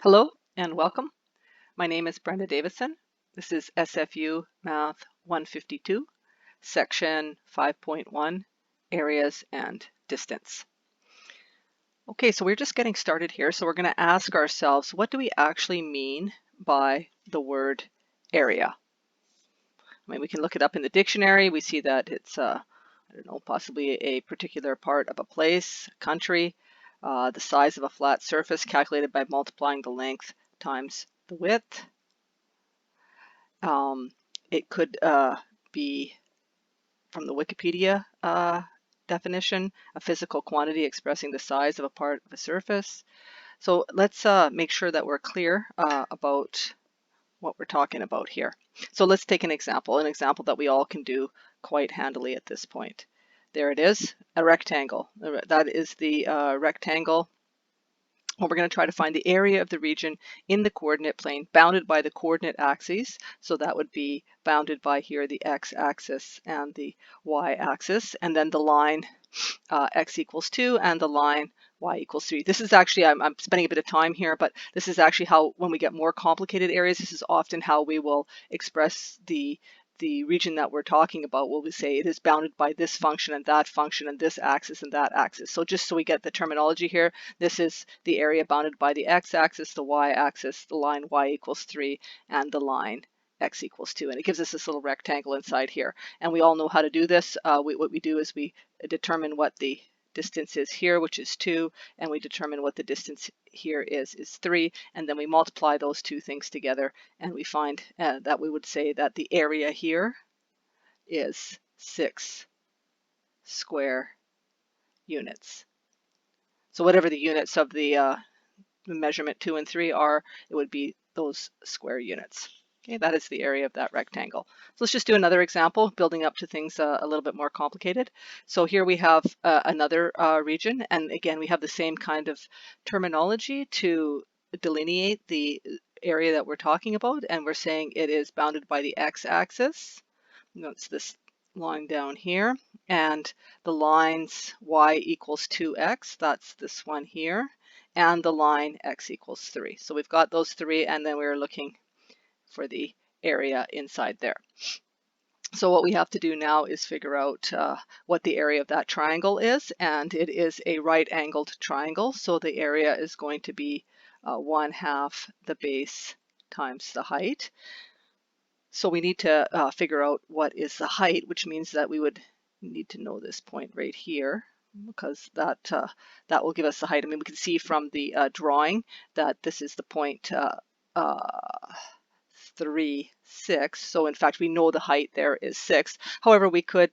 Hello and welcome. My name is Brenda Davison. This is SFU Math 152, section 5.1, areas and distance. Okay, so we're just getting started here. So we're going to ask ourselves, what do we actually mean by the word area? I mean, we can look it up in the dictionary. We see that it's, I don't know, possibly a particular part of a place, country, the size of a flat surface calculated by multiplying the length times the width. It could be from the Wikipedia definition, a physical quantity expressing the size of a part of a surface. So let's make sure that we're clear about what we're talking about here. So let's take an example that we all can do quite handily at this point. There it is, a rectangle. That is the rectangle. Well, we're going to try to find the area of the region in the coordinate plane bounded by the coordinate axes. So that would be bounded by here the x-axis and the y-axis, and then the line x equals 2 and the line y equals 3. This is actually, I'm spending a bit of time here, but this is actually how, when we get more complicated areas, this is often how we will express the region that we're talking about. Will we say it is bounded by this function and this axis and that axis. So just so we get the terminology here, this is the area bounded by the x-axis, the y-axis, the line y equals 3, and the line x equals 2. And it gives us this little rectangle inside here. And we all know how to do this. What we do is we determine what the distance is here, which is 2, and we determine what the distance here is 3, and then we multiply those two things together, and we find that we would say that the area here is 6 square units. So whatever the units of the measurement 2 and 3 are, it would be those square units. Okay, that is the area of that rectangle. So let's just do another example, building up to things a little bit more complicated. So here we have another region, and again, we have the same kind of terminology to delineate the area that we're talking about, and we're saying it is bounded by the x-axis. That's this line down here, and the lines y equals 2x, that's this one here, and the line x equals 3. So we've got those three, and then we're looking for the area inside there. So what we have to do now is figure out what the area of that triangle is, and it is a right-angled triangle, so the area is going to be 1/2 the base times the height. So we need to figure out what is the height, which means that we would need to know this point right here, because that will give us the height. I mean, we can see from the drawing that this is the point 3, 6. So in fact, we know the height there is 6. However, we could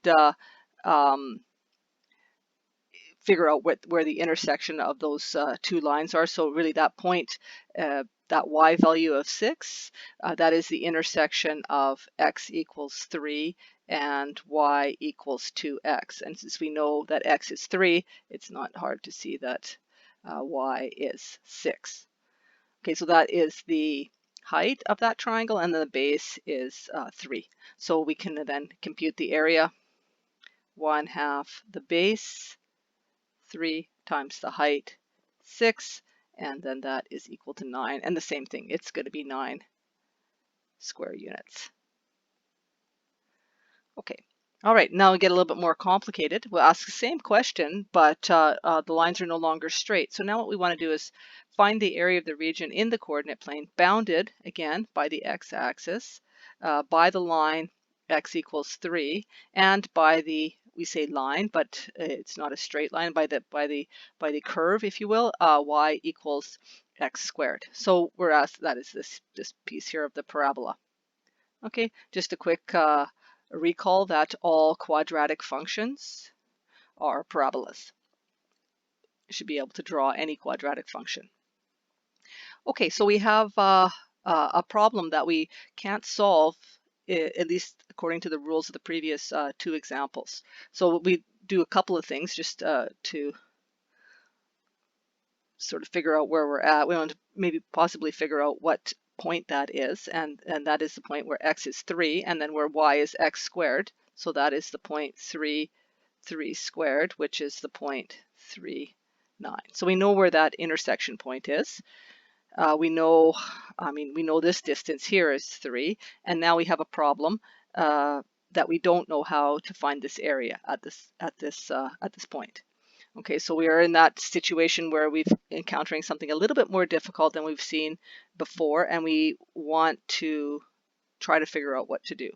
figure out where the intersection of those two lines are. So really that point, that y value of 6, that is the intersection of x equals 3 and y equals 2x. And since we know that x is 3, it's not hard to see that y is 6. Okay, so that is the height of that triangle, and then the base is 3. So we can then compute the area, 1/2 the base, 3 times the height, 6, and then that is equal to 9. And the same thing, it's going to be 9 square units. Okay, all right, now we get a little bit more complicated. We'll ask the same question, but the lines are no longer straight. So now what we want to do is find the area of the region in the coordinate plane, bounded, again, by the x-axis, by the line x equals 3, and by the, we say line, but it's not a straight line, by the curve, if you will, y equals x squared. So we're asked, that is this piece here of the parabola. Okay, just a quick recall that all quadratic functions are parabolas. You should be able to draw any quadratic function. Okay, so we have a problem that we can't solve, at least according to the rules of the previous two examples. So we do a couple of things just to sort of figure out where we're at. We want to maybe possibly figure out what point that is, and that is the point where x is 3, and then where y is x squared. So that is the point 3 squared, which is the point 3, 9. So we know where that intersection point is. we know, we know this distance here is 3, and now we have a problem that we don't know how to find this area at this point. Okay, so we are in that situation where we've encountering something a little bit more difficult than we've seen before, and we want to try to figure out what to do.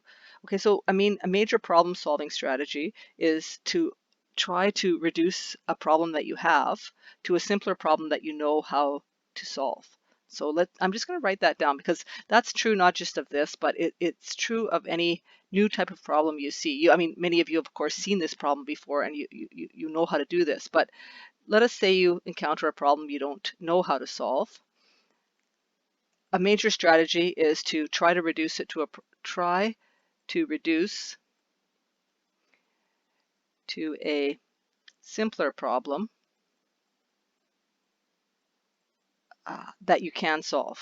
Okay, so a major problem solving strategy is to try to reduce a problem that you have to a simpler problem that you know how to solve. So I'm just going to write that down, because that's true not just of this, but it's true of any new type of problem you see. Many of you have, of course, seen this problem before, and you know how to do this. But let us say you encounter a problem you don't know how to solve. A major strategy is to try to reduce it to a simpler problem that you can solve.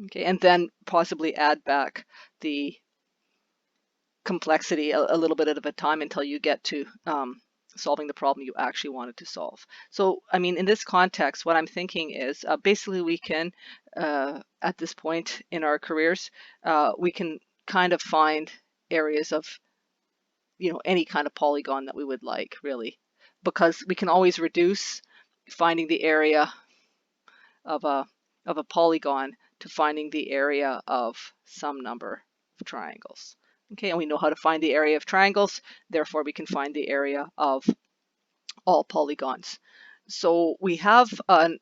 Okay, and then possibly add back the complexity a little bit at a time until you get to solving the problem you actually wanted to solve. So, in this context, what I'm thinking is basically we can, at this point in our careers, we can kind of find areas of, any kind of polygon that we would like, really, because we can always reduce finding the area of a polygon to finding the area of some number of triangles. Okay, and we know how to find the area of triangles, therefore we can find the area of all polygons. So we have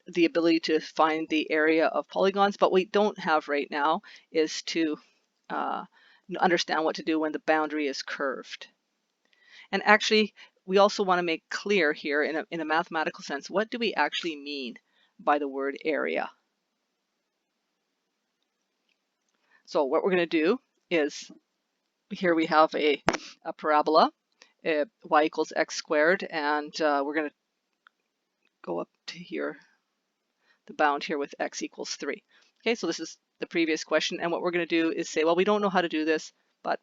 the ability to find the area of polygons, but what we don't have right now is to understand what to do when the boundary is curved. And actually, we also want to make clear here in a mathematical sense, what do we actually mean by the word area? So what we're going to do is, here we have a parabola, y equals x squared, and we're going to go up to here, the bound here with x equals 3. Okay, so this is the previous question, and what we're going to do is say, well, we don't know how to do this, but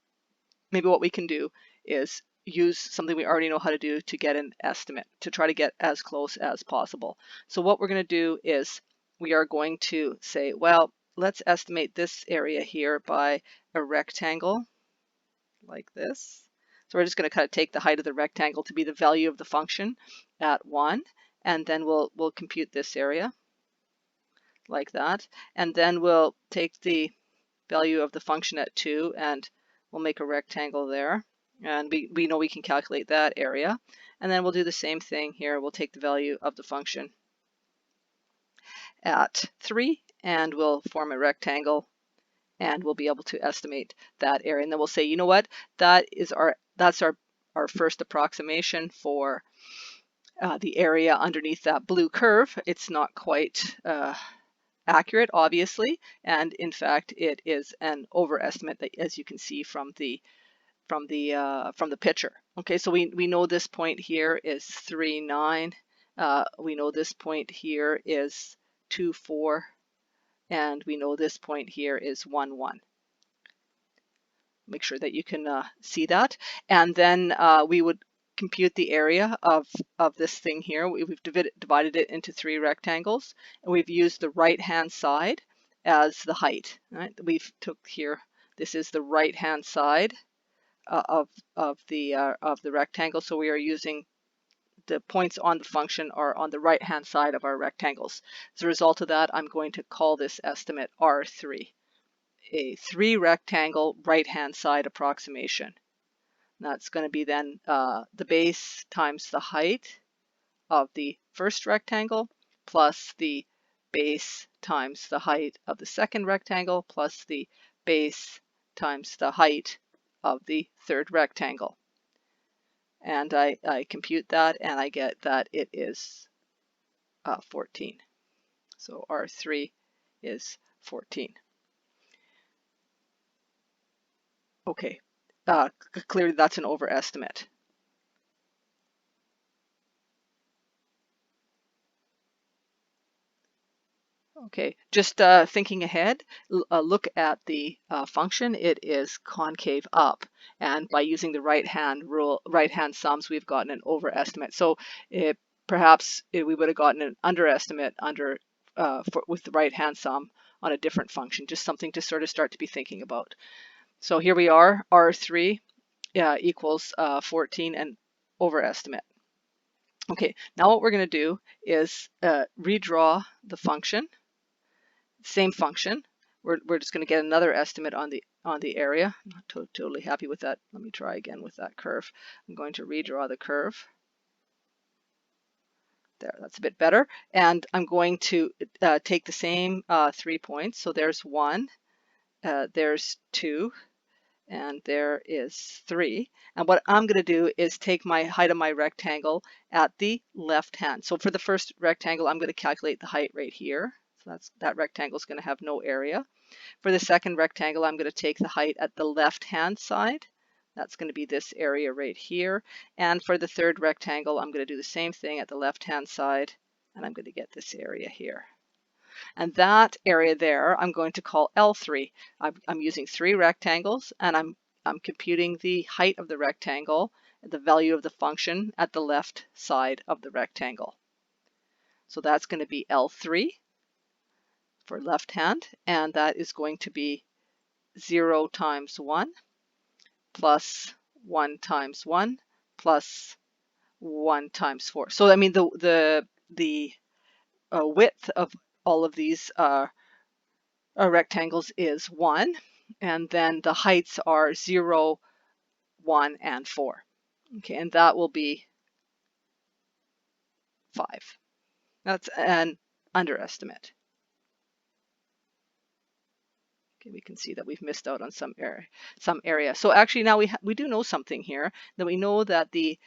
maybe what we can do is use something we already know how to do to get an estimate, to try to get as close as possible. So what we're going to do is we are going to say, well, let's estimate this area here by a rectangle like this. So we're just going to kind of take the height of the rectangle to be the value of the function at 1, and then we'll compute this area like that, and then we'll take the value of the function at 2, and we'll make a rectangle there, and we know we can calculate that area, and then we'll do the same thing here. We'll take the value of the function at 3, and we'll form a rectangle, and we'll be able to estimate that area. And then we'll say, you know what, that's our first approximation for the area underneath that blue curve. It's not quite accurate, obviously, and in fact it is an overestimate, that, as you can see from the picture. Okay, so we know this point here is 3, 9. We know this point here is 2, 4, and we know this point here is 1, 1. Make sure that you can see that, and then we would compute the area of this thing here. We've divided it into 3 rectangles, and we've used the right hand side as the height. Right? We've took here, this is the right hand side of the rectangle, so we are using the points on the function are on the right hand side of our rectangles. As a result of that, I'm going to call this estimate R3, a 3 rectangle right hand side approximation. That's going to be then the base times the height of the first rectangle plus the base times the height of the second rectangle plus the base times the height of the third rectangle. And I compute that, and I get that it is 14. So R3 is 14. Okay, clearly that's an overestimate. Okay, just thinking ahead, look at the function. It is concave up, and by using the right-hand rule, right-hand sums, we've gotten an overestimate. So perhaps we would have gotten an underestimate with the right-hand sum on a different function. Just something to sort of start to be thinking about. So here we are, R3 equals 14 and overestimate. Okay, now what we're going to do is redraw the function. Same function. We're just going to get another estimate on the area. I'm not totally happy with that. Let me try again with that curve. I'm going to redraw the curve. There, that's a bit better. And I'm going to take the same 3 points. So there's 1, there's 2, and there is 3. And what I'm going to do is take my height of my rectangle at the left hand. So for the first rectangle, I'm going to calculate the height right here. So that rectangle is going to have no area. For the second rectangle, I'm going to take the height at the left-hand side. That's going to be this area right here. And for the third rectangle, I'm going to do the same thing at the left-hand side, and I'm going to get this area here. And that area there, I'm going to call L3. I'm using 3 rectangles, and I'm computing the height of the rectangle, the value of the function at the left side of the rectangle. So that's going to be L3 for left hand, and that is going to be 0 times 1 plus 1 times 1 plus 1 times 4. So I mean the width of all of these rectangles is 1, and then the heights are 0, 1, and 4. Okay, and that will be 5. That's an underestimate. Okay, we can see that we've missed out on some area. So actually now we do know something here, that we know that the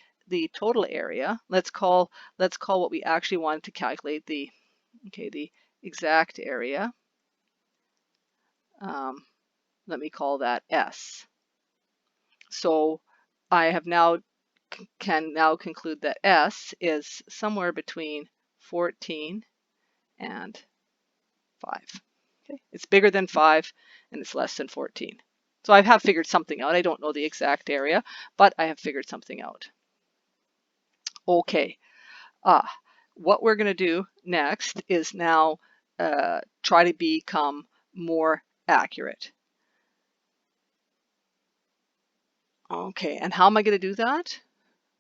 total area, let's call what we actually wanted to calculate the exact area. Let me call that S. So I have can now conclude that S is somewhere between 14 and 5. Okay. It's bigger than 5 and it's less than 14. So I have figured something out. I don't know the exact area, but I have figured something out. Okay. What we're going to do next is now try to become more accurate. Okay, and how am I going to do that?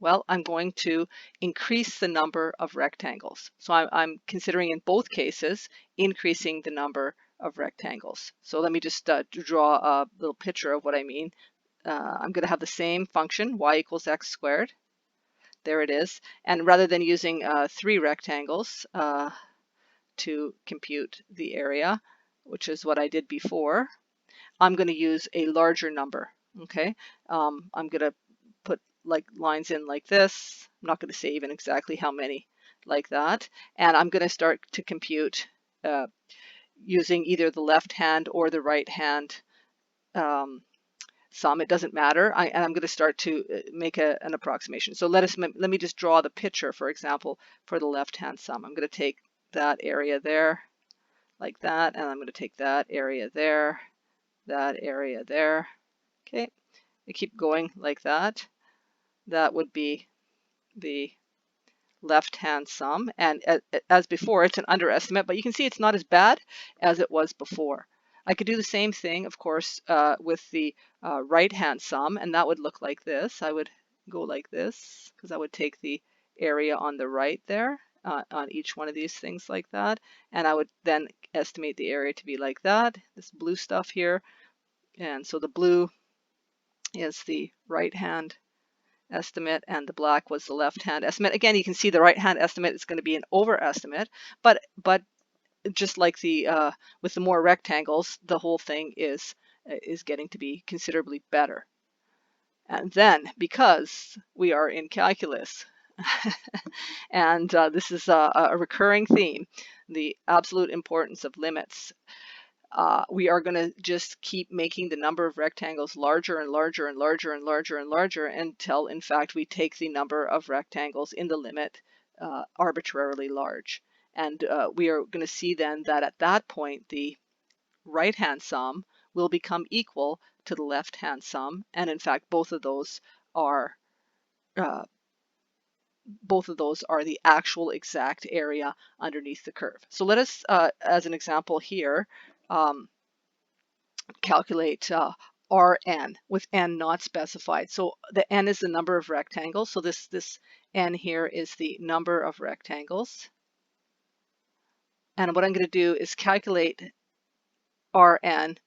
Well, I'm going to increase the number of rectangles. So I'm considering in both cases increasing the number of rectangles. So let me just draw a little picture of what I mean. I'm going to have the same function, y equals x squared. There it is. And rather than using 3 rectangles to compute the area, which is what I did before, I'm going to use a larger number. Okay, I'm going to put like lines in like this. I'm not going to say even exactly how many like that. And I'm going to start to compute using either the left hand or the right hand sum. It doesn't matter. And I'm going to start to make an approximation. So let me just draw the picture, for example, for the left hand sum. I'm going to take that area there like that, and I'm going to take that area there, that area there. Okay, I keep going like that. That would be the left-hand sum. And as before, it's an underestimate, but you can see it's not as bad as it was before. I could do the same thing, of course, with the right-hand sum, and that would look like this. I would go like this, because I would take the area on the right there, on each one of these things like that, and I would then estimate the area to be like that, this blue stuff here. And so the blue is the right-hand estimate and the black was the left-hand estimate. Again, you can see the right-hand estimate is going to be an overestimate, but just like the with the more rectangles, the whole thing is getting to be considerably better. And then, because we are in calculus, and this is a recurring theme, the absolute importance of limits. We are going to just keep making the number of rectangles larger and larger and larger and larger and larger until, in fact, we take the number of rectangles in the limit arbitrarily large. And we are going to see then that at that point, the right-hand sum will become equal to the left-hand sum. And in fact, both of those are the actual exact area underneath the curve. So let us, as an example here, calculate Rn with n not specified. So the n is the number of rectangles. So this n here is the number of rectangles. And what I'm going to do is calculate Rn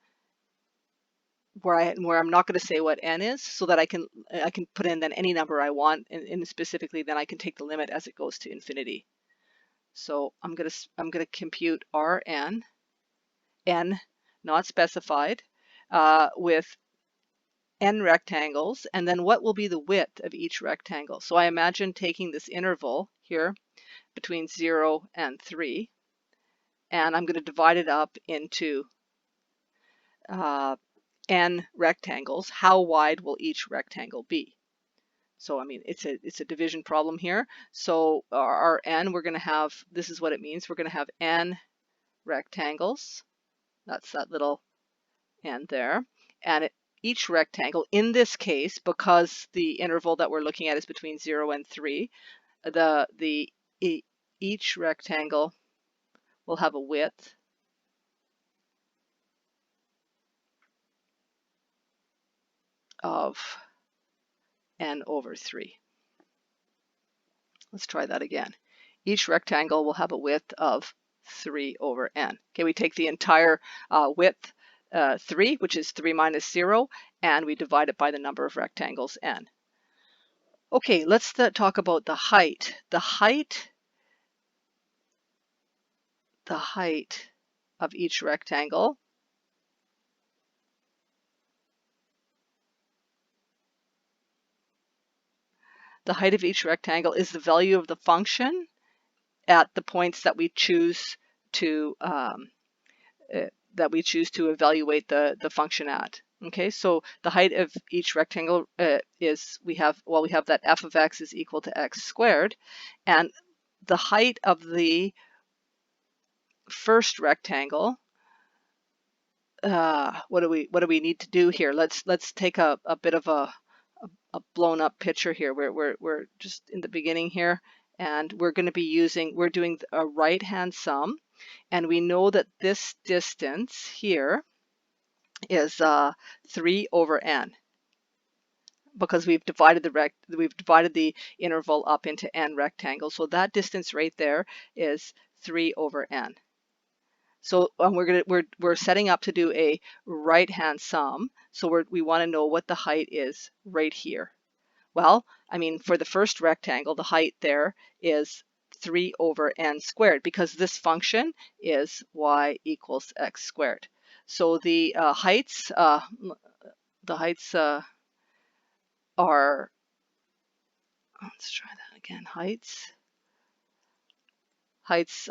where I'm not going to say what n is, so that I can put in then any number I want, and specifically then I can take the limit as it goes to infinity. So I'm going to compute Rn, n not specified, with n rectangles, and then what will be the width of each rectangle. So I imagine taking this interval here between 0 and 3, and I'm going to divide it up into n rectangles. How wide will each rectangle be? So I mean, it's a division problem here. So our n, we're going to have, this is what it means. We're going to have n rectangles. That's that little n there. And each rectangle, in this case, because the interval that we're looking at is between 0 and 3, each rectangle will have a width of n over 3. Let's try that again. Each rectangle will have a width of 3 over n. Okay, we take the entire width, 3, which is 3 minus 0, and we divide it by the number of rectangles, n. Okay, let's talk about the height. The height of each rectangle is the value of the function at the points that we choose to evaluate the function at. Okay, so the height of each rectangle is, we have that f of x is equal to x squared, and the height of the first rectangle, what do we need to do here? Let's take a bit of a blown up picture here. We're just in the beginning here, and we're going to be we're doing a right hand sum, and we know that this distance here is 3 over n, because we've divided the interval up into n rectangles. So that distance right there is 3 over n. So we're setting up to do a right hand sum. So we want to know what the height is right here. Well, I mean, for the first rectangle, the height there is 3 over n squared, because this function is y equals x squared. So the heights are, let's try that again. Heights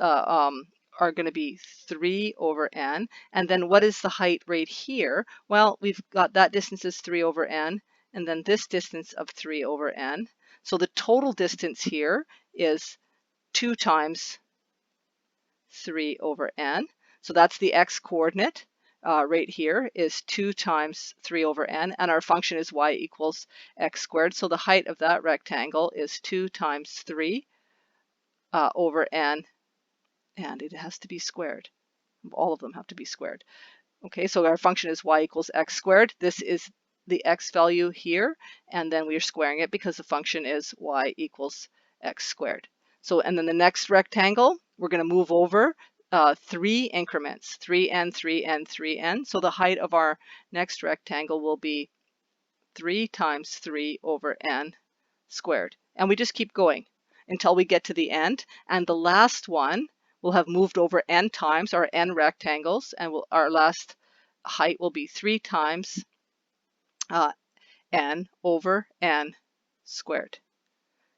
are going to be 3 over n. And then what is the height right here? Well, we've got that distance is 3 over n, and then this distance of 3 over n. So the total distance here is 2 times 3 over n. So that's the x coordinate right here is 2 times 3 over n, and our function is y equals x squared. So the height of that rectangle is 2 times 3 over n, and it has to be squared. All of them have to be squared. Okay, so our function is y equals x squared. This is the x value here, and then we are squaring it because the function is y equals x squared. So, and then the next rectangle, we're going to move over 3 increments, 3n, 3n, 3n. So the height of our next rectangle will be 3 times 3 over n squared. And we just keep going until we get to the end. And the last one will have moved over n times, our n rectangles, and our last height will be 3 times n over n squared.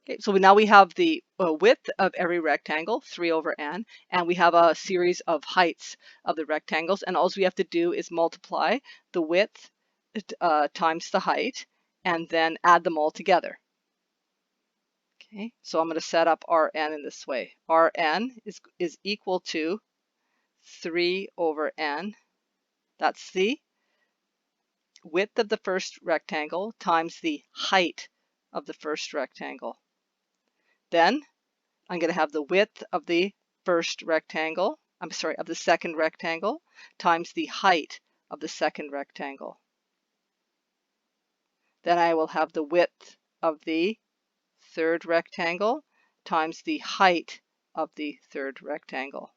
Okay, so now we have the width of every rectangle, 3 over n, and we have a series of heights of the rectangles, and all we have to do is multiply the width times the height, and then add them all together. Okay, so I'm going to set up Rn in this way. Rn is equal to 3 over n. That's the width of the first rectangle times the height of the first rectangle. Then I'm going to have the width of the first rectangle, of the second rectangle, times the height of the second rectangle. Then I will have the width of the third rectangle times the height of the third rectangle.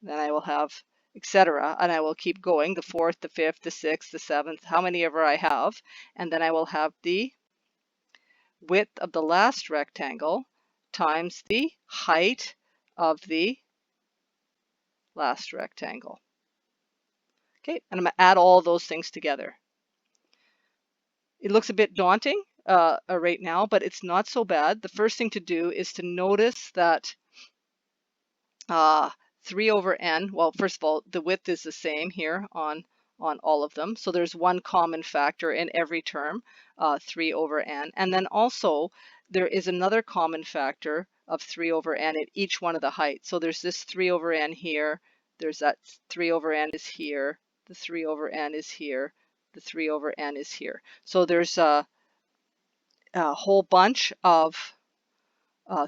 Then I will have etc. And I will keep going, the fourth, the fifth, the sixth, the seventh, how many ever I have. And then I will have the width of the last rectangle times the height of the last rectangle. Okay, and I'm going to add all those things together. It looks a bit daunting right now, but it's not so bad. The first thing to do is to notice that 3 over n, well, first of all, the width is the same here on all of them. So there's one common factor in every term, 3 over n. And then also there is another common factor of 3 over n at each one of the heights. So there's this 3 over n here, there's that 3 over n is here, the 3 over n is here, the 3 over n is here. So there's a whole bunch of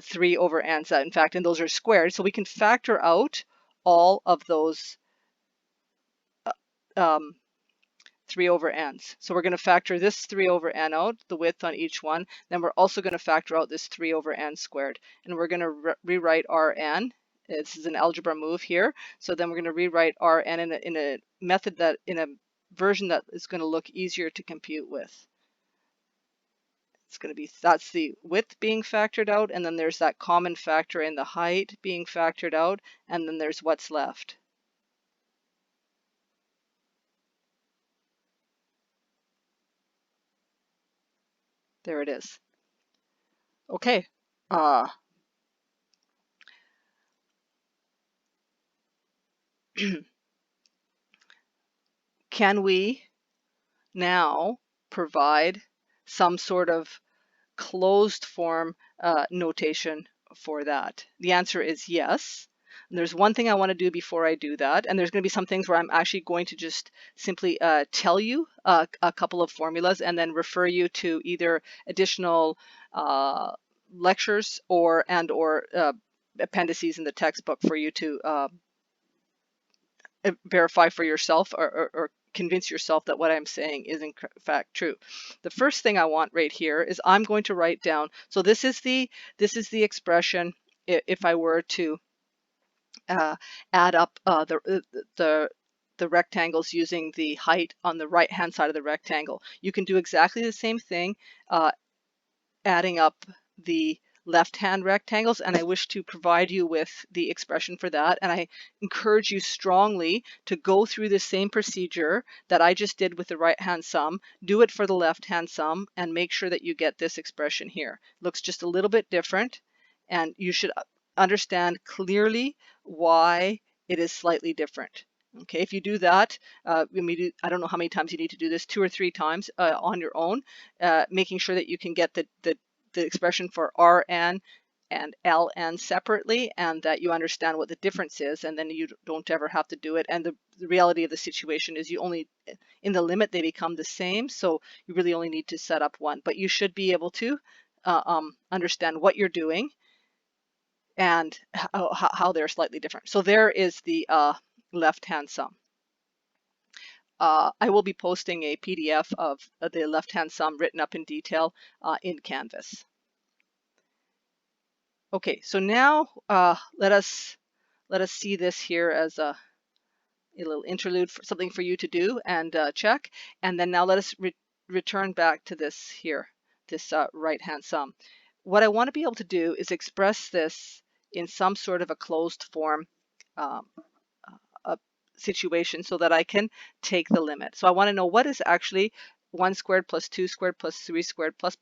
3 over n's, in fact, and those are squared. So we can factor out all of those 3 over n's. So we're going to factor this 3 over n out, the width on each one. Then we're also going to factor out this 3 over n squared. And we're going to rewrite Rn. This is an algebra move here. So then we're going to rewrite Rn in a method that, in a version that is going to look easier to compute with. It's going to be, that's the width being factored out, and then there's that common factor in the height being factored out, and then there's what's left. There it is. Okay. Can we now provide some sort of closed form notation for that? The answer is yes. And there's one thing I want to do before I do that, and there's going to be some things where I'm actually going to just simply tell you a couple of formulas and then refer you to either additional lectures or appendices in the textbook for you to verify for yourself or convince yourself that what I'm saying is in fact true. The first thing I want right here is I'm going to write down, so this is the expression if I were to add up the rectangles using the height on the right hand side of the rectangle. You can do exactly the same thing adding up the left-hand rectangles, and I wish to provide you with the expression for that. And I encourage you strongly to go through the same procedure that I just did with the right-hand sum, do it for the left-hand sum, and make sure that you get this expression here. It looks just a little bit different, and you should understand clearly why it is slightly different. Okay, if you do that, I don't know how many times you need to do this, 2 or 3 times on your own, making sure that you can get the expression for Rn and Ln separately, and that you understand what the difference is, and then you don't ever have to do it. And the reality of the situation is you only, in the limit, they become the same, so you really only need to set up one. But you should be able to understand what you're doing and how they're slightly different. So there is the left-hand sum. I will be posting a PDF of the left-hand sum written up in detail in Canvas. Okay, so now let us see this here as a little interlude, for something for you to do and check. And then now let us return back to this here, this right-hand sum. What I want to be able to do is express this in some sort of a closed form situation so that I can take the limit. So I want to know what is actually 1 squared plus 2 squared plus 3 squared plus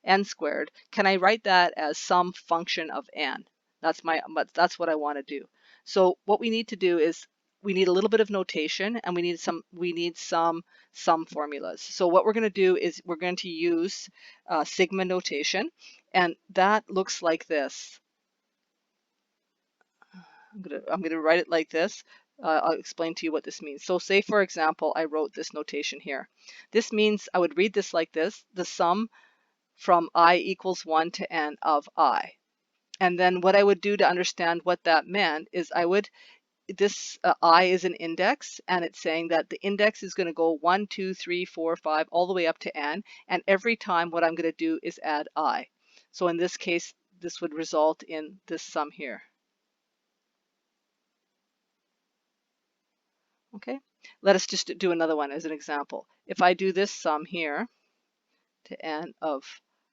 n squared. Can I write that as some function of n? That's what I want to do. So what we need to do is we need a little bit of notation, and we need some sum formulas. So what we're going to do is we're going to use sigma notation, and that looks like this. I'm gonna write it like this. I'll explain to you what this means. So say, for example, I wrote this notation here. This means I would read this like this: the sum from I equals 1 to n of I. And then what I would do to understand what that meant is I would, this I is an index, and it's saying that the index is going to go 1, 2, 3, 4, 5, all the way up to n. And every time what I'm going to do is add I. So in this case, this would result in this sum here. Okay, let us just do another one as an example. If I do this sum here to n of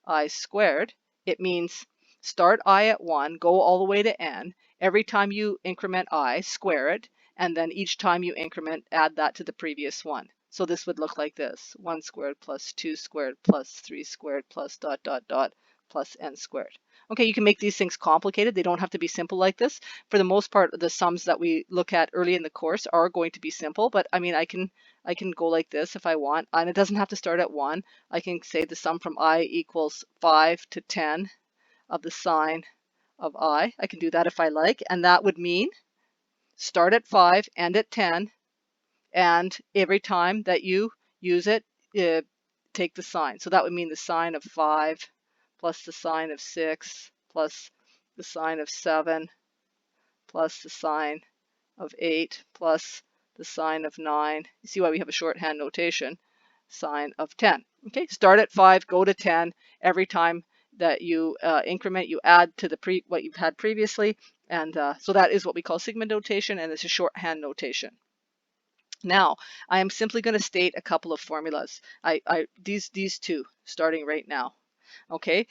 I squared, it means start I at 1, go all the way to n. Every time you increment I, square it, and then each time you increment, add that to the previous one. So this would look like this: 1 squared plus 2 squared plus 3 squared plus dot dot dot plus n squared. Okay, you can make these things complicated. They don't have to be simple like this. For the most part, the sums that we look at early in the course are going to be simple, but I mean, I can go like this if I want, and it doesn't have to start at 1. I can say the sum from I equals 5 to 10 of the sine of I. I can do that if I like, and that would mean start at 5, end at 10, and every time that you use it, take the sine. So that would mean the sine of 5 plus the sine of 6 plus the sine of 7 plus the sine of 8 plus the sine of 9. You see why we have a shorthand notation, sine of 10. Okay, start at 5, go to 10. Every time that you increment, you add to the what you've had previously, and so that is what we call sigma notation, and it's a shorthand notation. Now, I am simply going to state a couple of formulas. These two, starting right now. Okay,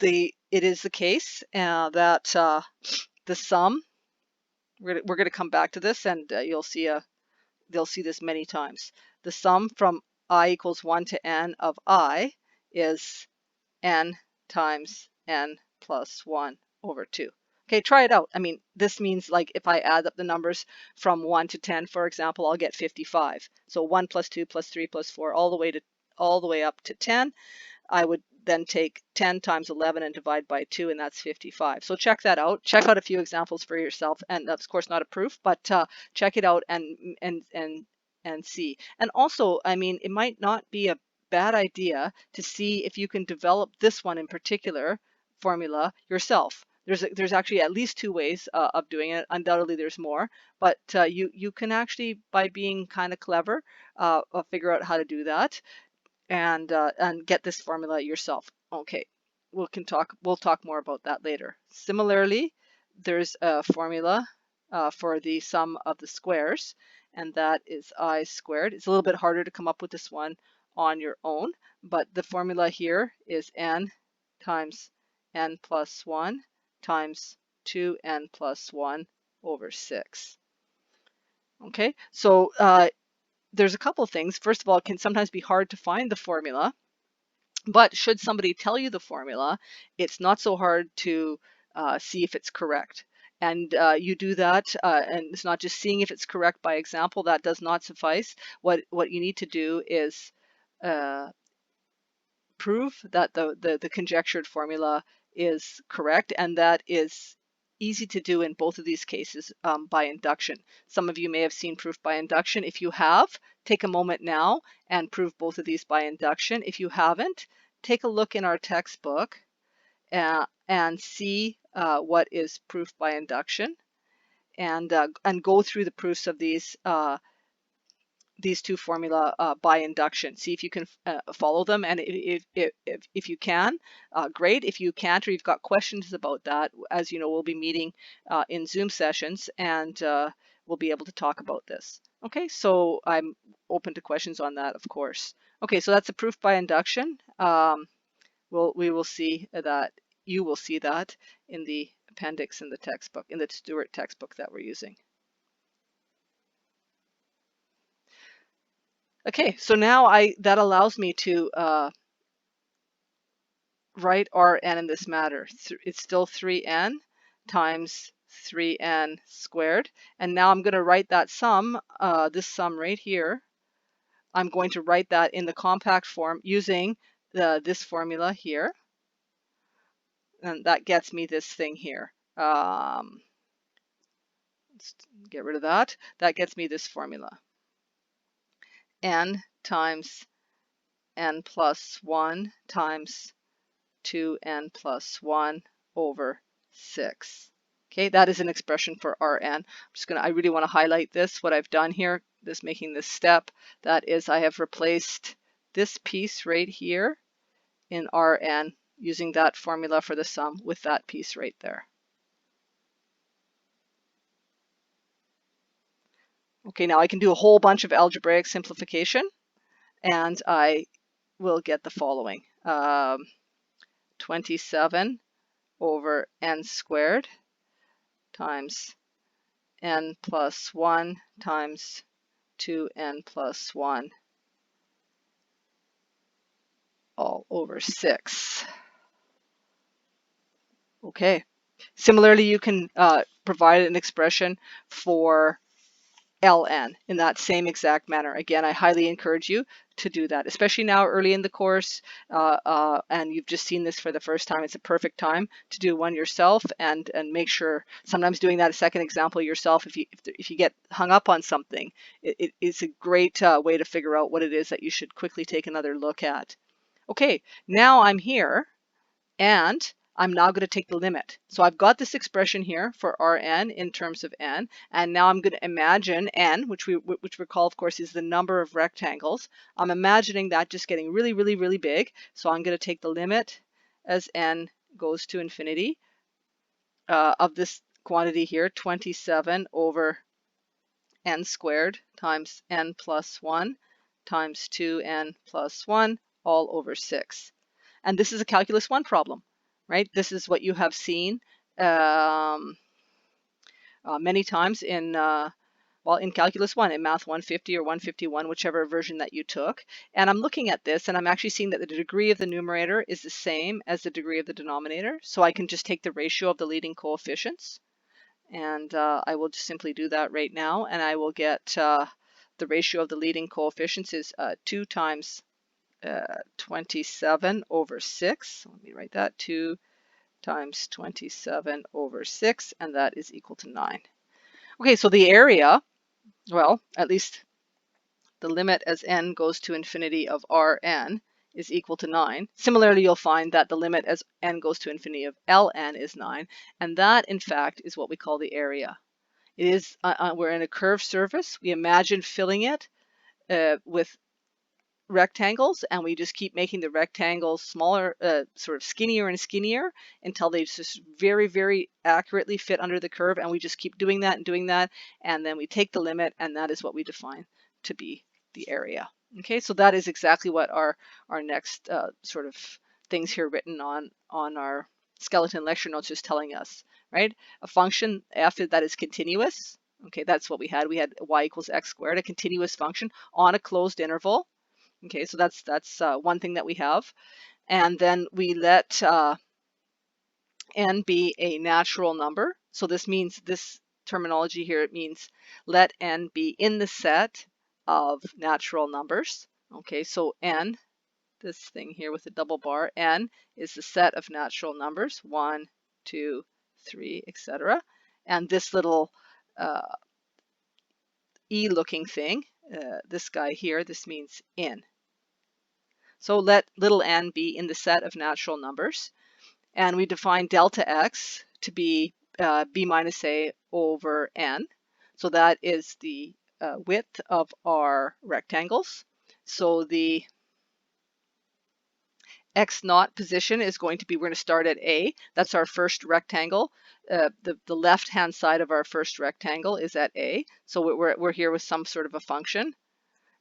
it is the case that the sum. We're going to come back to this, and they'll see this many times. The sum from I equals 1 to n of I is n times n plus 1 over 2. Okay, try it out. I mean, this means like if I add up the numbers from 1 to 10, for example, I'll get 55. So 1 plus 2 plus 3 plus 4 all the way up to 10. I would then take 10 times 11 and divide by 2, and that's 55. So check that out. Check out a few examples for yourself, and that's of course not a proof, but check it out and see. And also, I mean, it might not be a bad idea to see if you can develop this one in particular formula yourself. There's actually at least 2 ways of doing it. Undoubtedly, there's more, but you can actually, by being kind of clever, figure out how to do that and get this formula yourself. Okay, we'll talk more about that later. Similarly, there's a formula for the sum of the squares, and that is I squared. It's a little bit harder to come up with this one on your own, but the formula here is n times n plus 1 times 2n plus 1 over 6. Okay, so there's a couple of things. First of all, it can sometimes be hard to find the formula, but should somebody tell you the formula, it's not so hard to see if it's correct. And you do that, and it's not just seeing if it's correct by example. That does not suffice. What you need to do is prove that the conjectured formula is correct, and that is easy to do in both of these cases by induction. Some of you may have seen proof by induction. If you have, take a moment now and prove both of these by induction. If you haven't, take a look in our textbook and see what is proof by induction, and go through the proofs of these 2 formula by induction. See if you can follow them, and if you can, great. If you can't, or you've got questions about that, as you know, we'll be meeting in Zoom sessions, and we'll be able to talk about this. Okay, so I'm open to questions on that, of course. Okay, so that's a proof by induction. We will see that, you will see that in the appendix in the textbook, in the Stewart textbook that we're using. Okay, so now that allows me to write Rn in this matter. It's still 3n times 3n squared. And now I'm going to write that sum, this sum right here. I'm going to write that in the compact form using this formula here. And that gets me this thing here. Let's get rid of that. That gets me this formula. N times n plus 1 times 2n plus 1 over 6. Okay, that is an expression for Rn. I really want to highlight this, what I've done here, making this step. That is, I have replaced this piece right here in Rn using that formula for the sum with that piece right there. Okay, now I can do a whole bunch of algebraic simplification, and I will get the following. 27 over n squared times n plus 1 times 2n plus 1 all over 6. Okay. Similarly, you can provide an expression for ln in that same exact manner. Again, I highly encourage you to do that, especially now early in the course, and you've just seen this for the first time. It's a perfect time to do one yourself, and make sure sometimes doing that a second example yourself, if you get hung up on something, it is a great way to figure out what it is that you should quickly take another look at. Okay, now I'm here, and I'm now going to take the limit. So I've got this expression here for Rn in terms of n, and now I'm going to imagine n, which we call, of course, is the number of rectangles. I'm imagining that just getting really, really, really big. So I'm going to take the limit as n goes to infinity of this quantity here, 27 over n squared times n plus 1 times 2n plus 1 all over 6. And this is a calculus 1 problem, right? This is what you have seen many times in calculus 1, in Math 150 or 151, whichever version that you took. And I'm looking at this, and I'm actually seeing that the degree of the numerator is the same as the degree of the denominator. So I can just take the ratio of the leading coefficients. And I will just simply do that right now, and I will get the ratio of the leading coefficients is 2 times 27 over 6. Let me write that, 2 times 27 over 6, and that is equal to 9. Okay, so the area, well, at least the limit as n goes to infinity of Rn is equal to 9. Similarly, you'll find that the limit as n goes to infinity of Ln is 9, and that, in fact, is what we call the area. It is, we're in a curved surface. We imagine filling it with rectangles, and we just keep making the rectangles smaller, sort of skinnier and skinnier until they just very, very accurately fit under the curve, and we just keep doing that, and then we take the limit, and that is what we define to be the area. Okay, so that is exactly what our next sort of things here written on our skeleton lecture notes is telling us, right? A function f that is continuous. Okay, that's what we had. We had y equals x squared, a continuous function on a closed interval. Okay, so that's one thing that we have. And then we let n be a natural number. So this means, this terminology here, it means let n be in the set of natural numbers. Okay, so n, this thing here with the double bar, n is the set of natural numbers, 1, 2, 3, etc. And this little e-looking thing, this guy here, this means in. So let little n be in the set of natural numbers. And we define delta x to be b minus a over n. So that is the width of our rectangles. So the x naught position is going to be, we're going to start at a. That's our first rectangle. The left-hand side of our first rectangle is at a. So we're here with some sort of a function.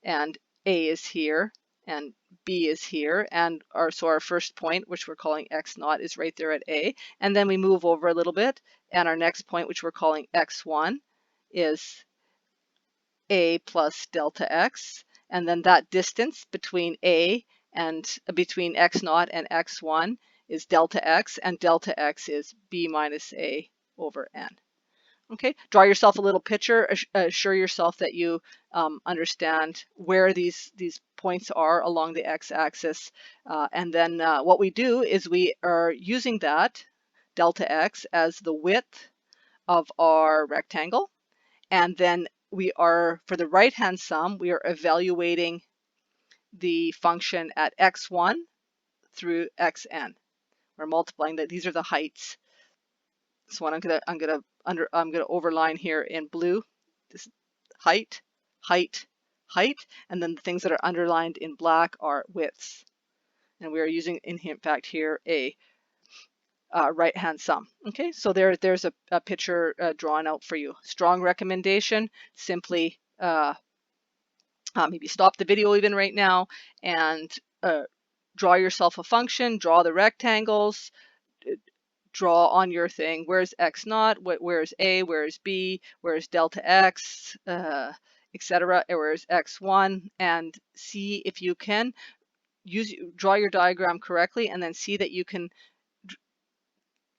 And a is here, and b is here, and our first point, which we're calling x naught, is right there at a. And then we move over a little bit, and our next point, which we're calling x1, is a plus delta x. And then that distance between a and between x naught and x1 is delta x, and delta x is b minus a over n. Okay, draw yourself a little picture, assure yourself that you understand where these points are along the x-axis, and then what we do is we are using that delta x as the width of our rectangle, and then we are, for the right-hand sum, we are evaluating the function at x1 through xn. We're multiplying that. These are the heights. So what I'm gonna overline here in blue, this height, height, height, and then the things that are underlined in black are widths. And we are using, in fact, here a right-hand sum. Okay, so there's a picture drawn out for you. Strong recommendation: simply maybe stop the video even right now and draw yourself a function, draw the rectangles, draw on your thing. Where's x naught? Where's a? Where's b? Where's delta x? Etc. Where's x1? And see if you can draw your diagram correctly, and then see that you can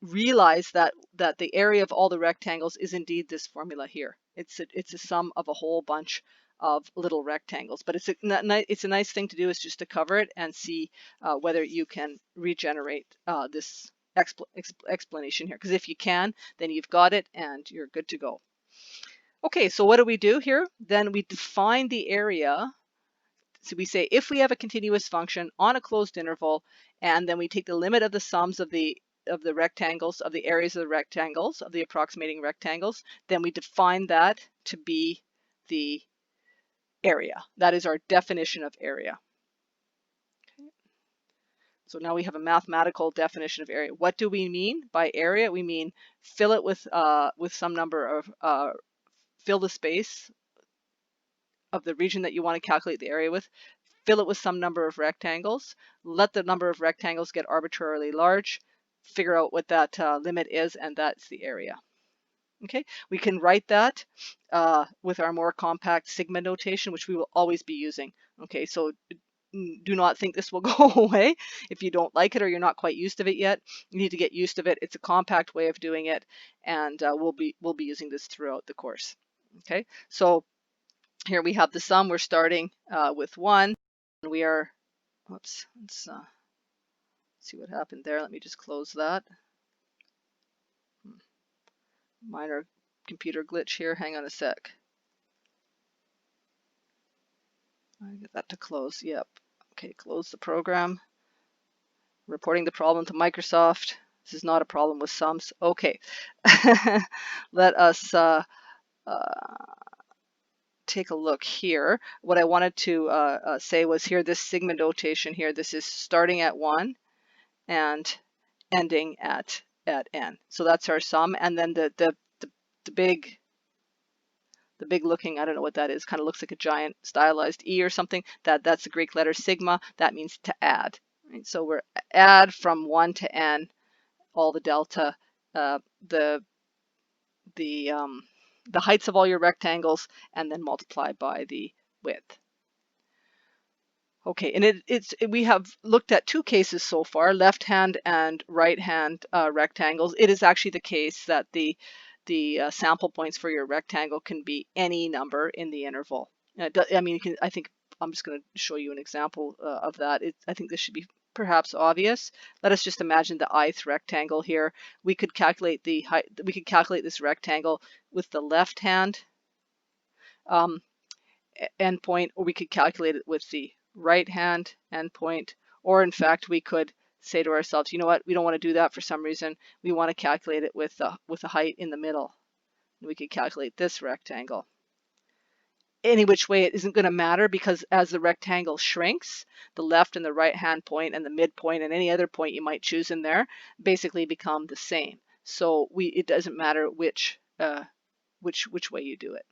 realize that the area of all the rectangles is indeed this formula here. It's a sum of a whole bunch of little rectangles, but it's a nice thing to do, is just to cover it and see whether you can regenerate this explanation here, because if you can, then you've got it and you're good to go. Okay, so what do we do here? Then we define the area. So we say if we have a continuous function on a closed interval, and then we take the limit of the sums of the rectangles, of the areas of the rectangles, of the approximating rectangles, then we define that to be the area. That is our definition of area. Okay. So now we have a mathematical definition of area. What do we mean by area? We mean fill it with some number of, fill the space of the region that you want to calculate the area with, fill it with some number of rectangles, let the number of rectangles get arbitrarily large, figure out what that limit is, and that's the area. Okay, we can write that with our more compact sigma notation, which we will always be using. Okay, so do not think this will go away if you don't like it or you're not quite used to it yet. You need to get used to it. It's a compact way of doing it, and we'll be using this throughout the course. Okay, so here we have the sum. We're starting with 1. And we are, whoops, let's see what happened there. Let me just close that. Minor computer glitch here. Hang on a sec. I get that to close. Yep. Okay, close the program. Reporting the problem to Microsoft. This is not a problem with sums. Okay. Let us take a look here. What I wanted to say was here, this sigma notation here, this is starting at 1 and ending at n. So that's our sum, and then the big looking, I don't know what that is, kind of looks like a giant stylized E or something. That's the Greek letter sigma. That means to add. Right? So we're add from 1 to n all the delta, the heights of all your rectangles, and then multiply by the width. Okay, and we have looked at 2 cases so far, left hand and right hand rectangles. It is actually the case that the sample points for your rectangle can be any number in the interval. I mean, I think I'm just going to show you an example of that. I think this should be perhaps obvious. Let us just imagine the ith rectangle here. We could calculate the height. We could calculate this rectangle with the left hand endpoint, or we could calculate it with the right hand endpoint, or in fact we could say to ourselves, you know what, we don't want to do that for some reason. We want to calculate it with the height in the middle. We could calculate this rectangle. Any which way, it isn't going to matter, because as the rectangle shrinks, the left and the right hand point and the midpoint and any other point you might choose in there basically become the same. So it doesn't matter which way you do it.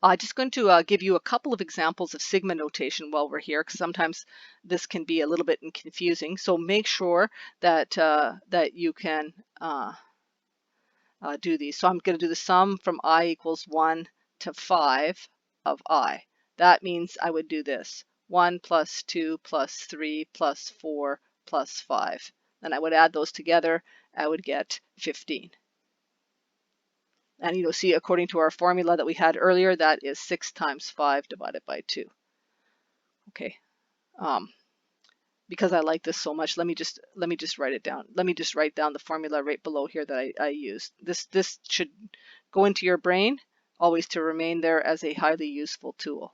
I'm just going to give you a couple of examples of sigma notation while we're here, because sometimes this can be a little bit confusing. So make sure that that you can do these. So I'm going to do the sum from I equals 1 to 5 of I. That means I would do this: 1 plus 2 plus 3 plus 4 plus 5. Then I would add those together. I would get 15. And you'll see according to our formula that we had earlier, that is 6 times 5 divided by 2. Okay. Because I like this so much, let me just write it down. Let me just write down the formula right below here that I used. This should go into your brain, always to remain there as a highly useful tool.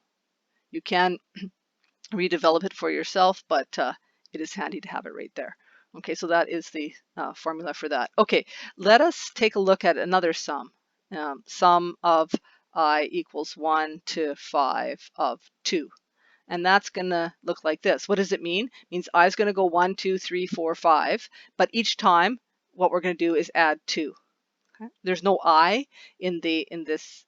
You can redevelop it for yourself, but it is handy to have it right there. Okay, so that is the formula for that. Okay, let us take a look at another sum. Sum of I equals 1 to 5 of 2. And that's going to look like this. What does it mean? It means I is going to go 1, 2, 3, 4, 5. But each time, what we're going to do is add 2. Okay? There's no I in this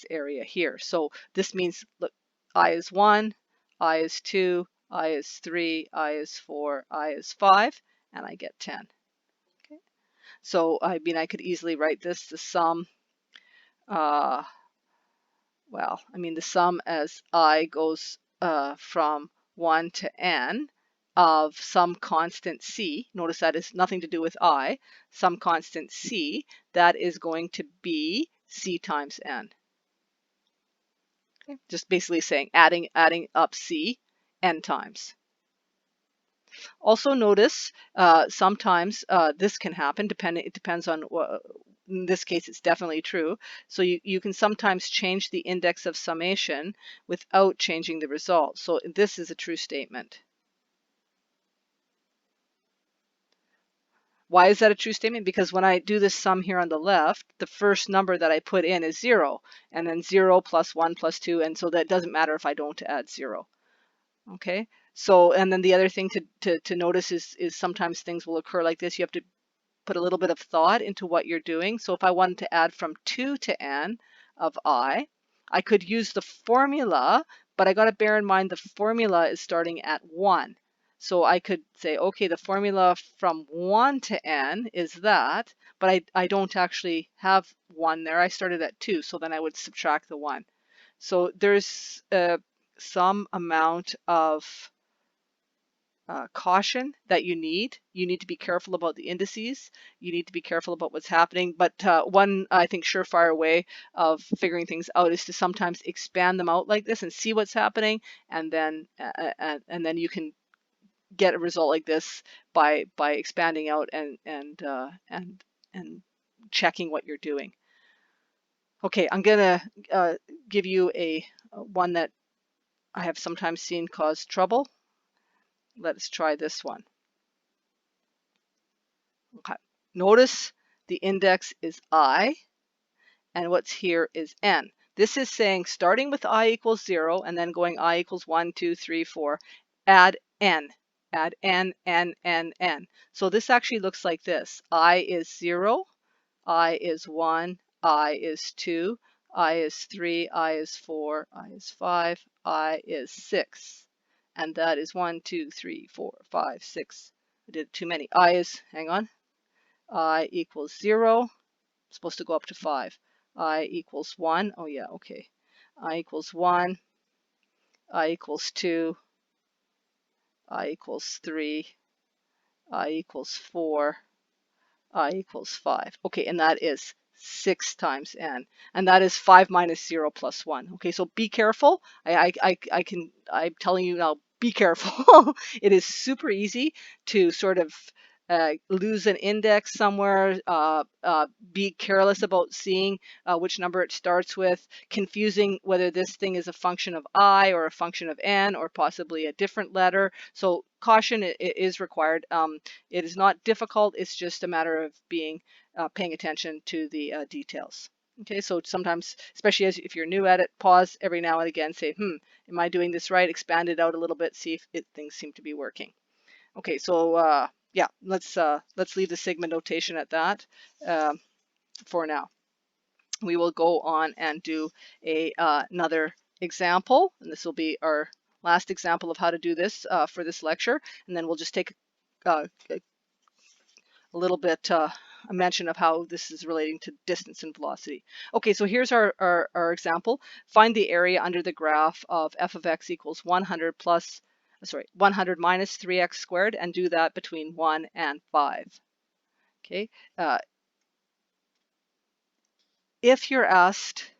area here. So this means, look, I is 1, I is 2, I is 3, I is 4, I is 5, and I get 10. Okay? So I mean, I could easily write this, the sum, well, I mean, the sum as I goes from 1 to n of some constant c, notice that is nothing to do with I, some constant c, that is going to be c times n. Okay? Just basically saying adding up c n times. Also notice sometimes this can happen, it depends on, in this case it's definitely true, so you can sometimes change the index of summation without changing the result. So this is a true statement. Why is that a true statement? Because when I do this sum here on the left, the first number that I put in is 0, and then 0 plus 1 plus 2, and so that doesn't matter if I don't add 0. Okay, so and then the other thing to notice is sometimes things will occur like this. You have to put a little bit of thought into what you're doing. So if I wanted to add from 2 to n of I could use the formula, but I got to bear in mind the formula is starting at 1. So I could say, okay, the formula from 1 to n is that, but I don't actually have 1 there. I started at 2, so then I would subtract the 1. So there's some amount of caution that you need. You need to be careful about the indices. You need to be careful about what's happening. But one, I think, surefire way of figuring things out is to sometimes expand them out like this and see what's happening, and then you can get a result like this by expanding out and checking what you're doing. Okay, I'm gonna give you a one that I have sometimes seen cause trouble. Let's try this one. Okay. Notice the index is I, and what's here is n. This is saying starting with I equals 0 and then going I equals 1, 2, 3, 4, add n. Add n, n, n, n. So this actually looks like this. I is 0, I is 1, I is 2, I is 3, I is 4, I is 5, I is 6. And that is 1, 2, 3, 4, 5, 6. I did too many. I is, hang on. I equals 0, it's supposed to go up to 5. I equals 1, oh yeah, okay. I equals 1, I equals 2, I equals 3, I equals 4, I equals 5. Okay, and that is 6 times n, and that is 5 minus 0 plus 1. Okay, so be careful. I'm telling you now, be careful. It is super easy to sort of lose an index somewhere, be careless about seeing which number it starts with, confusing whether this thing is a function of I or a function of n or possibly a different letter. So caution is required. It is not difficult, it's just a matter of being paying attention to the details. Okay, so sometimes, especially if you're new at it, pause every now and again, say, am I doing this right? Expand it out a little bit, see if things seem to be working. Okay, so yeah, let's leave the sigma notation at that for now. We will go on and do another example, and this will be our last example of how to do this for this lecture, and then we'll just take a little bit a mention of how this is relating to distance and velocity. Okay, so here's our example. Find the area under the graph of f of x equals 100 minus 3x squared, and do that between 1 and 5. Okay, if you're asked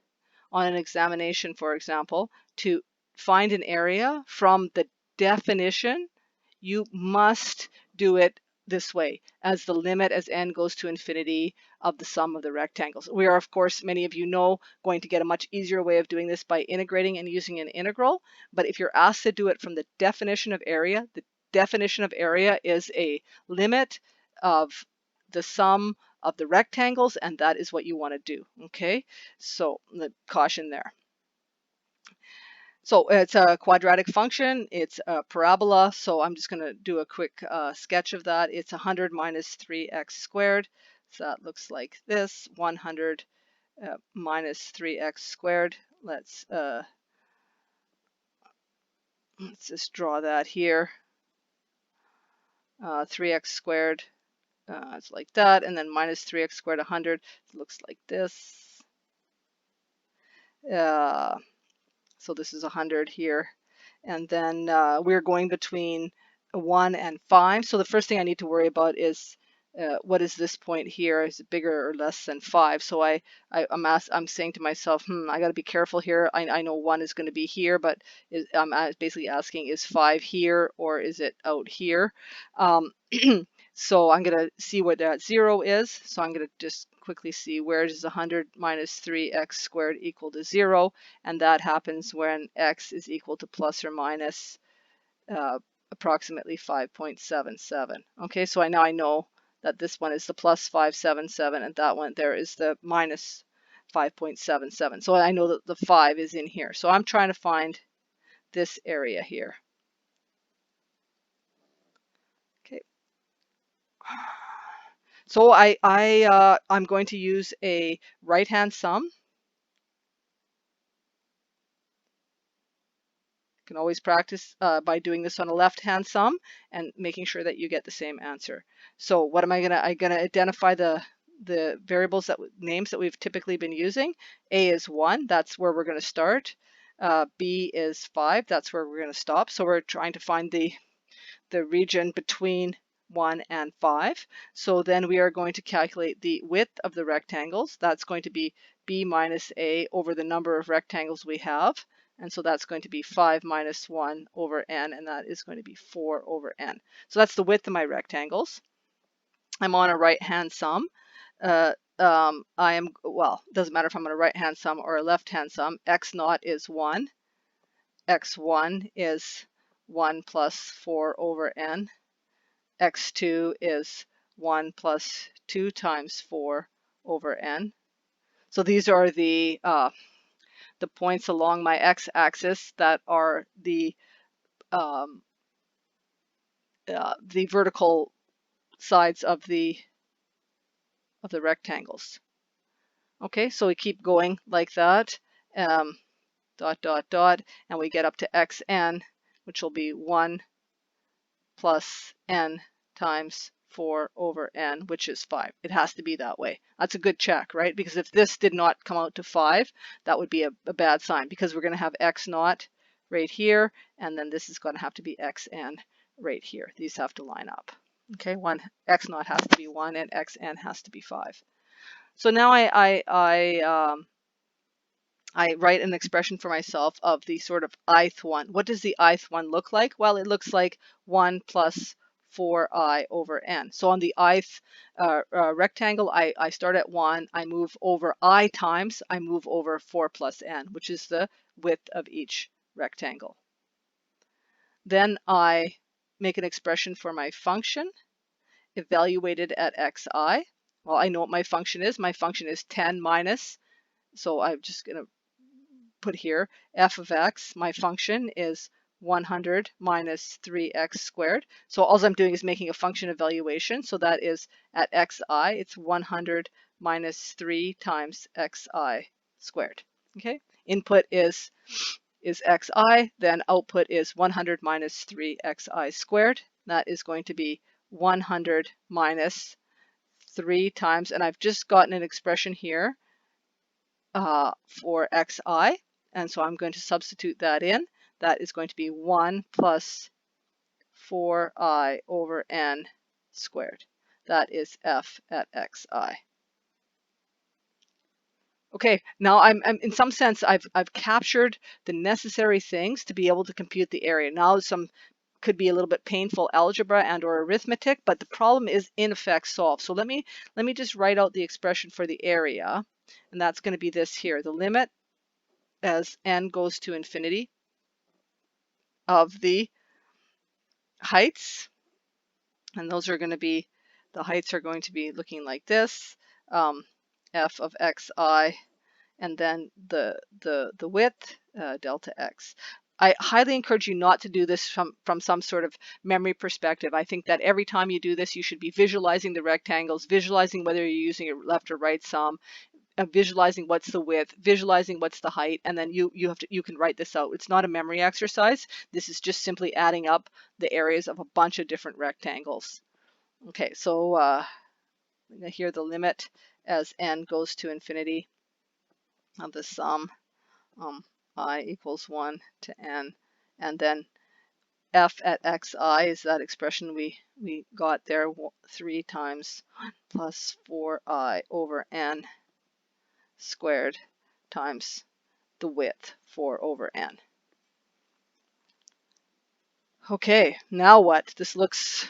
on an examination, for example, to find an area from the definition, you must do it this way, as the limit as n goes to infinity of the sum of the rectangles. We are, of course, many of you know, going to get a much easier way of doing this by integrating and using an integral. But if you're asked to do it from the definition of area, the definition of area is a limit of the sum of the rectangles, and that is what you want to do. Okay, so the caution there. So it's a quadratic function, it's a parabola, so I'm just going to do a quick sketch of that. It's 100 minus 3x squared, so that looks like this, 100 minus 3x squared. Let's just draw that here. 3x squared, it's like that, and then minus 3x squared, 100, it looks like this. So this is 100 here. And then we're going between 1 and 5. So the first thing I need to worry about is what is this point here? Is it bigger or less than 5? So I'm saying to myself, I got to be careful here. I know 1 is going to be here, but I'm basically asking, is 5 here or is it out here? So I'm going to see what that 0 is. So I'm going to just quickly see where does 100 minus 3x squared equal to 0, and that happens when x is equal to plus or minus approximately 5.77. Okay, so now I know that this one is the plus 577 and that one there is the minus 5.77. So I know that the 5 is in here. So I'm trying to find this area here. Okay. So I'm going to use a right-hand sum. You can always practice by doing this on a left-hand sum and making sure that you get the same answer. So what am I gonna? I'm gonna identify the variables names that we've typically been using. A is 1. That's where we're going to start. B is 5. That's where we're going to stop. So we're trying to find the region between 1 and 5. So then we are going to calculate the width of the rectangles. That's going to be b minus a over the number of rectangles we have. And so that's going to be 5 minus 1 over n, and that is going to be 4 over n. So that's the width of my rectangles. I'm on a right-hand sum. I am, well, it doesn't matter if I'm on a right-hand sum or a left-hand sum. X naught is 1. X1 is 1 plus 4 over n. X2 is 1 plus 2 times 4 over n. So these are the points along my x-axis that are the vertical sides of the rectangles. Okay, so we keep going like that, dot, dot, dot, and we get up to xn, which will be 1 plus n times 4 over n, which is 5. It has to be that way. That's a good check, right? Because if this did not come out to 5, that would be a bad sign, because we're going to have x naught right here, and then this is going to have to be xn right here. These have to line up. Okay, x naught has to be 1 and xn has to be 5. So now I write an expression for myself of the sort of ith one. What does the ith one look like? Well, it looks like 1 plus 4i over n. So on the ith rectangle, I start at 1, I move over I times, I move over 4 plus n, which is the width of each rectangle. Then I make an expression for my function, evaluated at xi. Well, I know what my function is. My function is 10 minus, so I'm just going to put here f of x. My function is 100 minus 3x squared. So all I'm doing is making a function evaluation. So that is at xi, it's 100 minus 3 times xi squared. Okay, input is xi, then output is 100 minus 3xi squared. That is going to be 100 minus 3 times, and I've just gotten an expression here for xi, and so I'm going to substitute that in. That is going to be 1 plus 4i over n squared. That is f at xi. Okay, now I'm in some sense I've captured the necessary things to be able to compute the area. Now some could be a little bit painful algebra and or arithmetic, but the problem is in effect solved. So let me just write out the expression for the area, and that's going to be this here. The limit as n goes to infinity of the heights, and those are going to be, the heights are going to be looking like this, f of xi, and then the width, delta x. I highly encourage you not to do this from some sort of memory perspective. I think that every time you do this, you should be visualizing the rectangles, visualizing whether you're using a left or right sum, visualizing what's the width, visualizing what's the height, and then you can write this out. It's not a memory exercise. This is just simply adding up the areas of a bunch of different rectangles. Okay, so here the limit as n goes to infinity of the sum I equals 1 to n, and then f at xi is that expression we got there, 3 times 1 plus 4i over n squared times the width, 4 over n. Okay, now what? This looks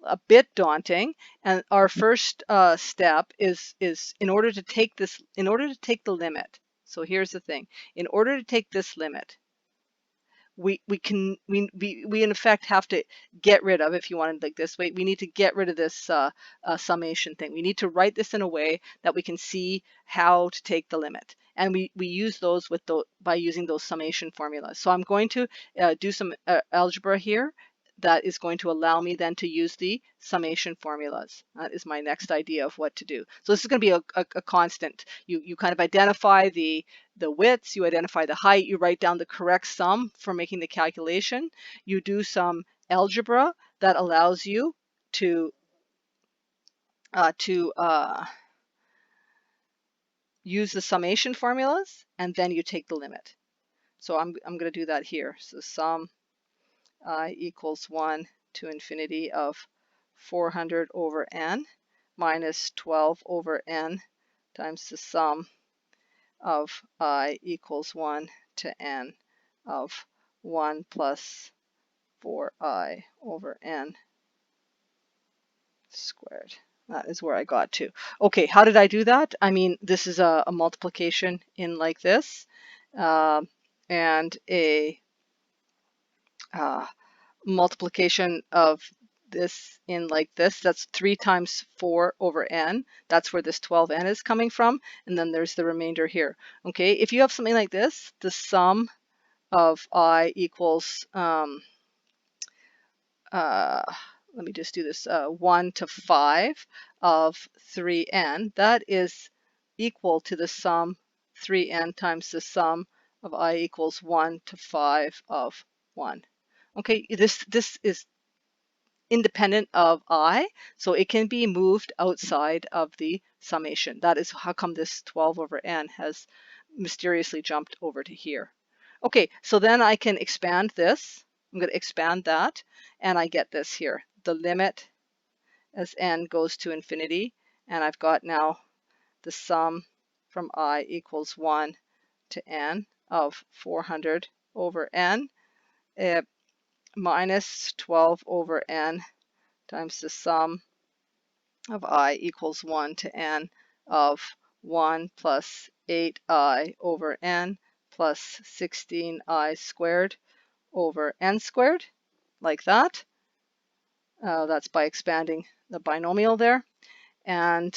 a bit daunting, and our first step is in order to take the limit. So here's the thing: in order to take this limit, we in effect have to get rid of, if you want it like this way, we need to get rid of this summation thing. We need to write this in a way that we can see how to take the limit, and we use those by using those summation formulas. So I'm going to do some algebra here that is going to allow me then to use the summation formulas. That is my next idea of what to do. So this is going to be a constant. You kind of identify the widths, you identify the height, you write down the correct sum for making the calculation. You do some algebra that allows you to use the summation formulas, and then you take the limit. So I'm going to do that here. So sum I equals 1 to infinity of 400 over n minus 12 over n times the sum of I equals 1 to n of 1 plus 4i over n squared. That is where I got to. Okay, how did I do that? I mean, this is a multiplication in like this, and a multiplication of this in like this. That's 3 times 4 over n. That's where this 12n is coming from. And then there's the remainder here. Okay, if you have something like this, the sum of I equals, let me just do this, 1 to 5 of 3n. That is equal to the sum 3n times the sum of I equals 1 to 5 of 1. Okay, this is independent of I, so it can be moved outside of the summation. That is how come this 12 over n has mysteriously jumped over to here. Okay, so then I can expand this. I'm going to expand that, and I get this here. The limit as n goes to infinity, and I've got now the sum from I equals 1 to n of 400 over n minus 12 over n times the sum of I equals 1 to n of 1 plus 8i over n plus 16i squared over n squared, like that. That's by expanding the binomial there. And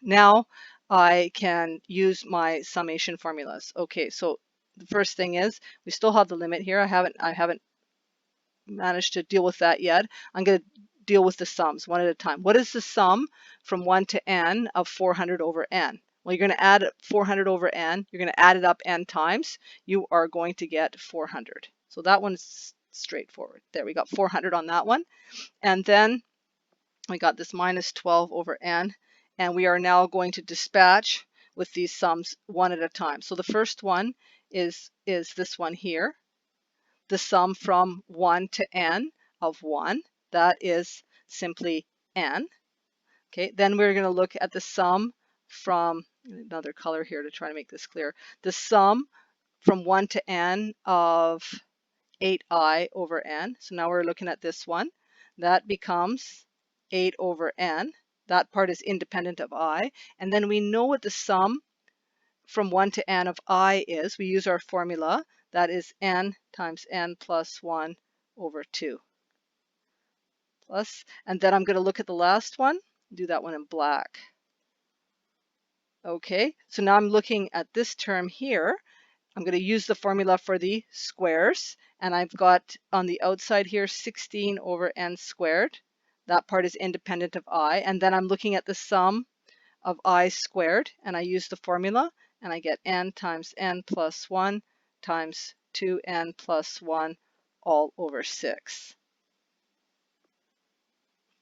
now I can use my summation formulas. Okay, so the first thing is we still have the limit here. I haven't managed to deal with that yet. I'm going to deal with the sums one at a time. What is the sum from 1 to n of 400 over n? Well, you're going to add 400 over n. You're going to add it up n times. You are going to get 400. So that one's straightforward. There, we got 400 on that one. And then we got this minus 12 over n. And we are now going to dispatch with these sums one at a time. So the first one is this one here. The sum from 1 to n of 1. That is simply n. Okay, then we're going to look at the sum from Another color here to try to make this clear. The sum from 1 to n of 8i over n. So now we're looking at this one. That becomes 8 over n. That part is independent of I. And then we know what the sum from 1 to n of I is. We use our formula. That is n times n plus 1 over 2. Plus, and then I'm going to look at the last one. Do that one in black. Okay, so now I'm looking at this term here. I'm going to use the formula for the squares, and I've got on the outside here 16 over n squared. That part is independent of I, and then I'm looking at the sum of I squared, and I use the formula, and I get n times n plus 1 times 2n plus 1 all over 6.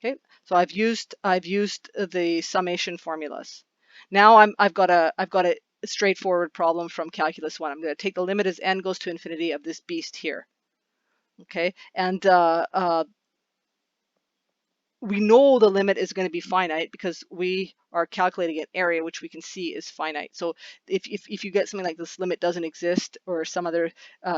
Okay, so I've used the summation formulas. Now I've got a straightforward problem from calculus 1. I'm going to take the limit as n goes to infinity of this beast here. Okay, and we know the limit is going to be finite because we are calculating an area which we can see is finite. So if you get something like this limit doesn't exist or some other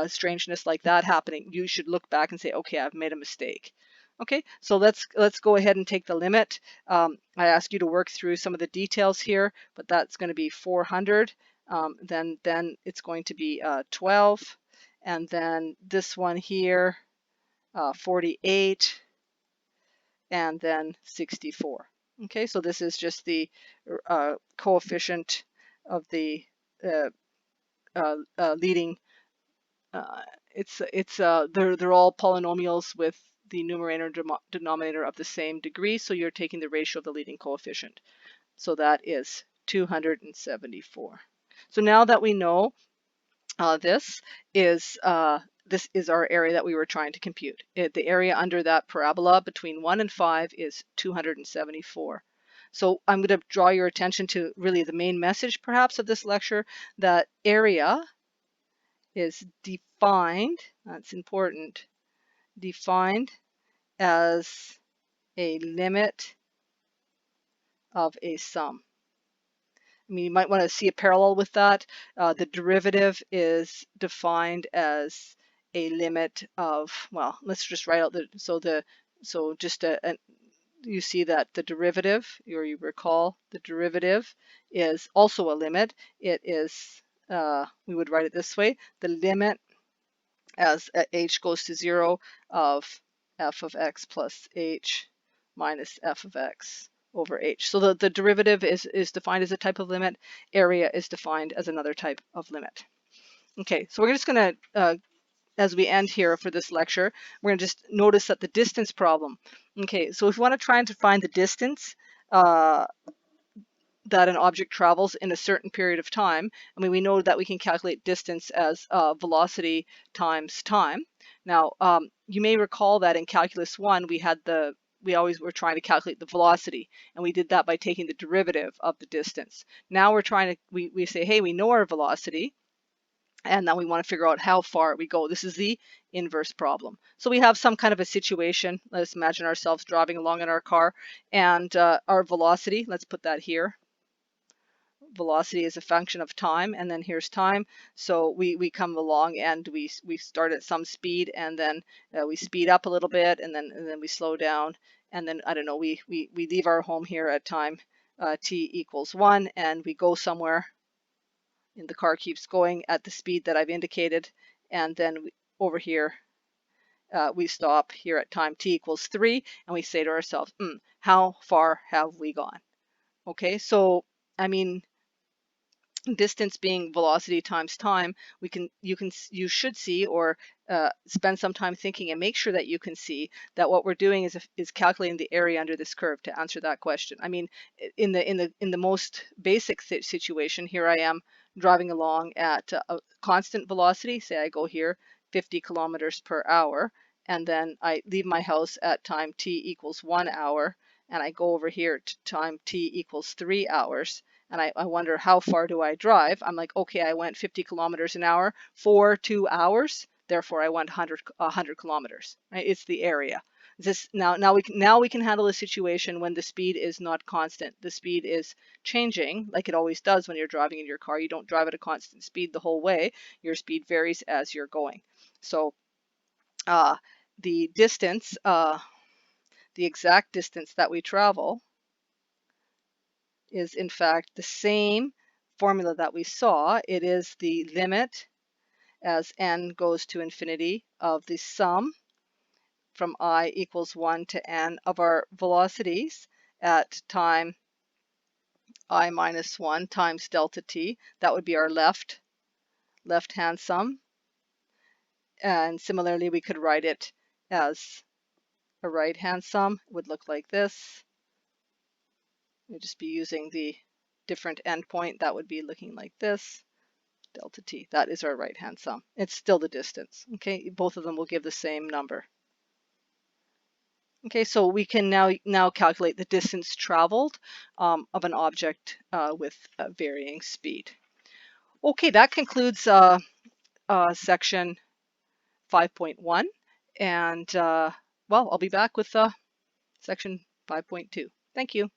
strangeness like that happening, you should look back and say, okay, I've made a mistake. Okay, so let's go ahead and take the limit. I ask you to work through some of the details here, but that's going to be 400. Then it's going to be 12, and then this one here, 48. And then 64. Okay, so this is just the coefficient of the leading. They're all polynomials with the numerator and denominator of the same degree. So you're taking the ratio of the leading coefficient. So that is 274. So now that we know this is our area that we were trying to compute. The area under that parabola between 1 and 5 is 274. So I'm going to draw your attention to really the main message perhaps of this lecture, that area is defined, that's important, defined as a limit of a sum. I mean, you might want to see a parallel with that. The derivative is defined as a limit of, well, let's just write out you see that the derivative, or you recall the derivative is also a limit. It is, we would write it this way, the limit as h goes to 0 of f of x plus h minus f of x over h. So the derivative is defined as a type of limit. Area is defined as another type of limit. Okay, so we're just going to, as we end here for this lecture, we're going to just notice that the distance problem. Okay, so if we want to try and find the distance that an object travels in a certain period of time, I mean, we know that we can calculate distance as velocity times time. Now, you may recall that in calculus 1, we always were trying to calculate the velocity, and we did that by taking the derivative of the distance. Now we're trying to, we say, hey, we know our velocity, and now we want to figure out how far we go. This is the inverse problem. So we have some kind of a situation. Let's imagine ourselves driving along in our car, and our velocity, let's put that here. Velocity is a function of time, and then here's time. So we come along and we start at some speed, and then we speed up a little bit, and then we slow down, and then I don't know, we leave our home here at time t equals 1, and we go somewhere, and the car keeps going at the speed that I've indicated, and then over here we stop here at time t equals 3, and we say to ourselves, how far have we gone? Okay, so I mean, distance being velocity times time, you should see, or spend some time thinking and make sure that you can see that what we're doing is calculating the area under this curve to answer that question. I mean, in the most basic situation, here I am driving along at a constant velocity. Say I go here 50 kilometers per hour, and then I leave my house at time t equals 1 hour, and I go over here to time t equals 3 hours. And I wonder, how far do I drive? I'm like, okay, I went 50 kilometers an hour for 2 hours. Therefore, I went 100 kilometers. Right? It's the area. This now we can handle a situation when the speed is not constant. The speed is changing, like it always does when you're driving in your car. You don't drive at a constant speed the whole way. Your speed varies as you're going. So the distance, the exact distance that we travel, is in fact the same formula that we saw. It is the limit as n goes to infinity of the sum from I equals 1 to n of our velocities at time I minus 1 times delta t. That would be our left-hand sum. And similarly, we could write it as a right-hand sum. It would look like this. We'd just be using the different endpoint. That would be looking like this. Delta t. That is our right-hand sum. It's still the distance. Okay, both of them will give the same number. Okay, so we can now calculate the distance traveled of an object with varying speed. Okay, that concludes section 5.1, and well, I'll be back with section 5.2. Thank you.